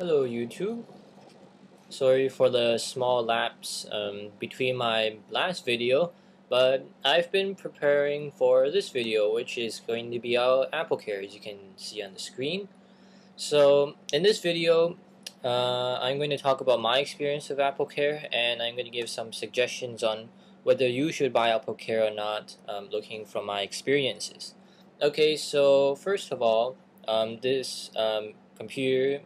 Hello YouTube. Sorry for the small lapse between my last video, but I've been preparing for this video, which is going to be our AppleCare, as you can see on the screen. So in this video, I'm going to talk about my experience with AppleCare, and I'm going to give some suggestions on whether you should buy AppleCare or not, looking from my experiences. Okay, so first of all, this computer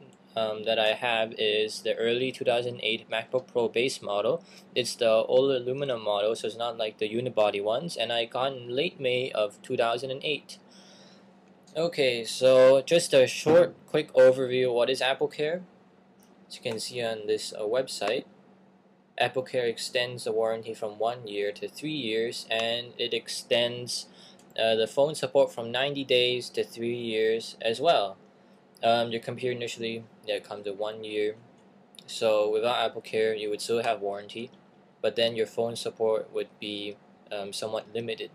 that I have is the early 2008 MacBook Pro base model. It's the all aluminum model, so it's not like the unibody ones, and I got in late May of 2008. Okay, so just a short, quick overview of what is AppleCare. As you can see on this website, AppleCare extends the warranty from 1 year to 3 years, and it extends the phone support from 90 days to 3 years as well. Your computer initially comes with 1 year, so without AppleCare you would still have warranty, but then your phone support would be somewhat limited.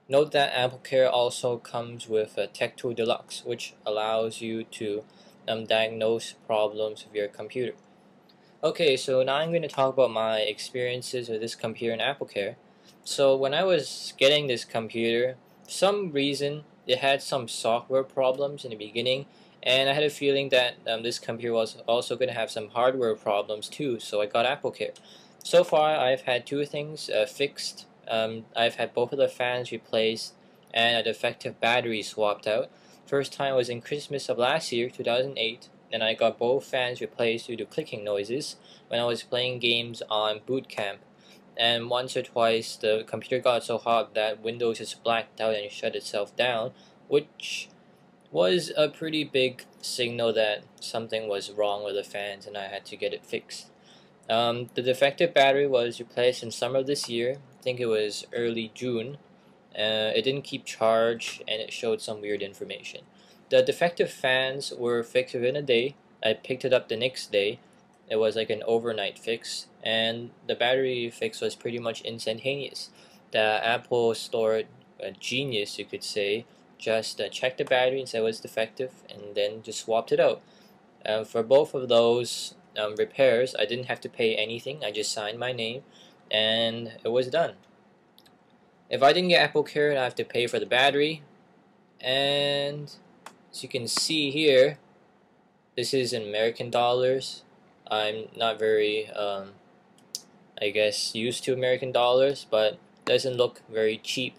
Note that AppleCare also comes with a Tech Tool Deluxe, which allows you to diagnose problems with your computer. Okay, so now I'm going to talk about my experiences with this computer and AppleCare. So when I was getting this computer, for some reason it had some software problems in the beginning, and I had a feeling that this computer was also going to have some hardware problems too, so I got AppleCare. So far I've had two things fixed. I've had both of the fans replaced and a defective battery swapped out. First time was in Christmas of last year, 2008, and I got both fans replaced due to clicking noises when I was playing games on boot camp. And once or twice the computer got so hot that Windows just blacked out and shut itself down, which was a pretty big signal that something was wrong with the fans and I had to get it fixed. The defective battery was replaced in summer of this year. I think it was early June. It didn't keep charge and it showed some weird information. The defective fans were fixed within a day. I picked it up the next day. It was like an overnight fix, and the battery fix was pretty much instantaneous. The Apple Store genius, you could say, just checked the battery and said it was defective and then just swapped it out. For both of those repairs, I didn't have to pay anything. I just signed my name and it was done. If I didn't get AppleCare, I have to pay for the battery, and as you can see here, this is in American dollars. I'm not very I guess used to American dollars, but it doesn't look very cheap,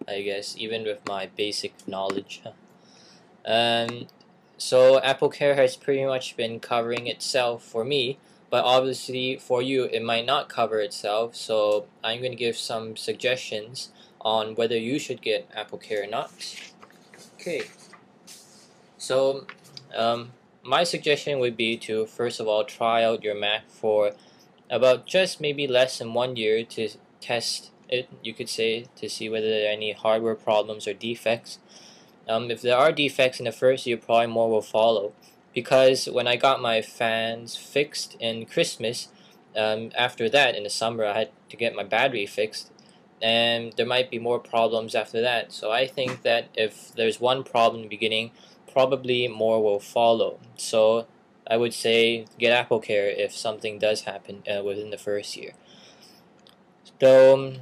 I guess, even with my basic knowledge. So AppleCare has pretty much been covering itself for me, but obviously for you it might not cover itself, so I'm going to give some suggestions on whether you should get AppleCare or not. Okay, so my suggestion would be to first of all try out your Mac for about just maybe less than 1 year to test it, you could say, to see whether there are any hardware problems or defects. If there are defects in the first year, probably more will follow. Because when I got my fans fixed in Christmas, after that in the summer I had to get my battery fixed, and there might be more problems after that. So I think that if there's one problem in the beginning, probably more will follow. So I would say get AppleCare if something does happen within the first year. Though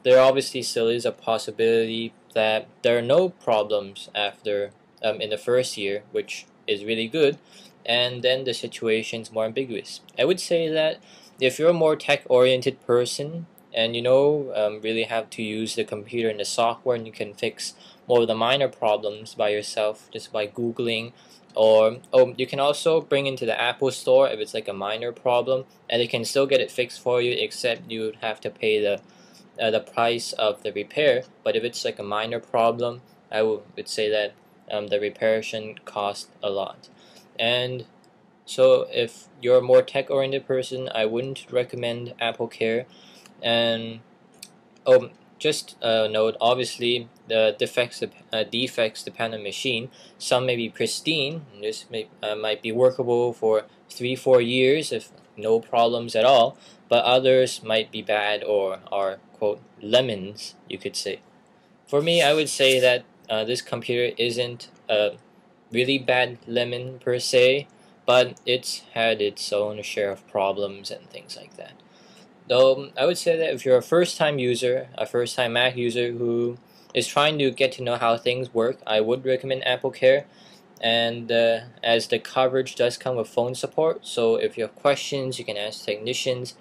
there obviously still is a possibility that there are no problems after in the first year, which is really good, and then the situation's more ambiguous. I would say that if you're a more tech-oriented person and you know really have to use the computer and the software, and you can fix more of the minor problems by yourself just by Googling, or you can also bring into the Apple Store if it's like a minor problem, and they can still get it fixed for you, except you would have to pay the price of the repair. But if it's like a minor problem, I would say that the repair shouldn't cost a lot. And so if you're a more tech-oriented person, I wouldn't recommend AppleCare. And just note, obviously the defects depend on machine. Some may be pristine, and this might be workable for 3-4 years if no problems at all, but others might be bad or are, quote, lemons, you could say. For me, I would say that this computer isn't a really bad lemon per se, but it's had its own share of problems and things like that. Though I would say that if you're a first-time user, a first-time Mac user who is trying to get to know how things work, I would recommend AppleCare. And as the coverage does come with phone support, so if you have questions, you can ask technicians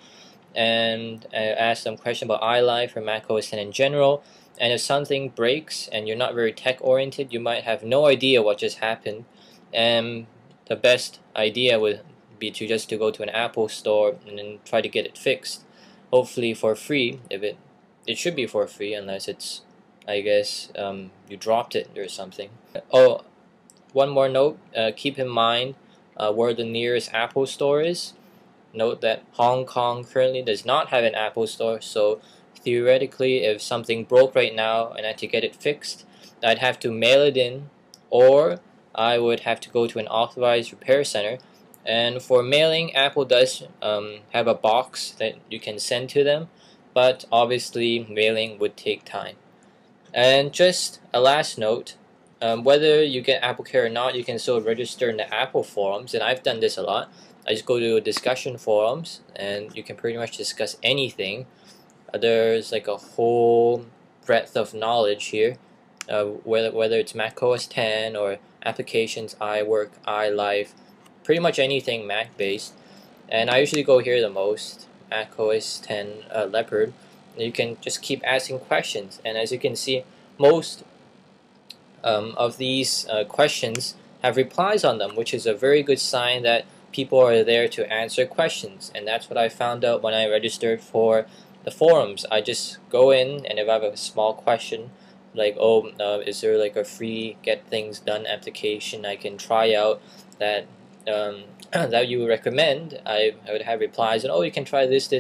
and ask them questions about iLife or Mac OS X in general. And if something breaks and you're not very tech oriented, you might have no idea what just happened. And the best idea would be to go to an Apple store and then try to get it fixed, hopefully for free. If it should be for free unless it's, I guess, you dropped it or something. Oh, one more note, keep in mind where the nearest Apple store is. Note that Hong Kong currently does not have an Apple store, so theoretically if something broke right now and I had to get it fixed, I'd have to mail it in, or I would have to go to an authorized repair center. And for mailing, Apple does have a box that you can send to them, but obviously mailing would take time. And just a last note, whether you get AppleCare or not, you can still register in the Apple forums, and I've done this a lot. I just go to discussion forums, and you can pretty much discuss anything. There's like a whole breadth of knowledge here, whether it's Mac OS X or applications, iWork, iLife, pretty much anything Mac based. And I usually go here the most, Mac OS X Leopard. You can just keep asking questions, and as you can see, most of these questions have replies on them, which is a very good sign that people are there to answer questions. And that's what I found out when I registered for the forums. I just go in, and if I have a small question like, oh, is there like a free get things done application I can try out that that you would recommend, I would have replies, and oh, you can try this,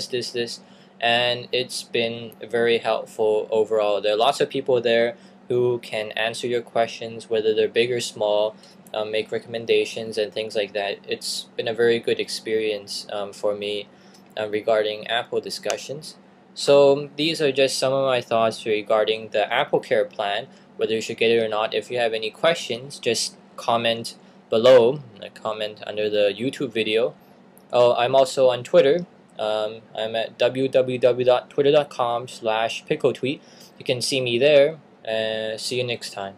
and it's been very helpful overall. There are lots of people there who can answer your questions, whether they're big or small, make recommendations and things like that. It's been a very good experience for me regarding Apple discussions. So these are just some of my thoughts regarding the AppleCare plan, whether you should get it or not. If you have any questions, just comment below, comment under the YouTube video. Oh, I'm also on Twitter. I'm at www.twitter.com/picotweet. You can see me there. See you next time.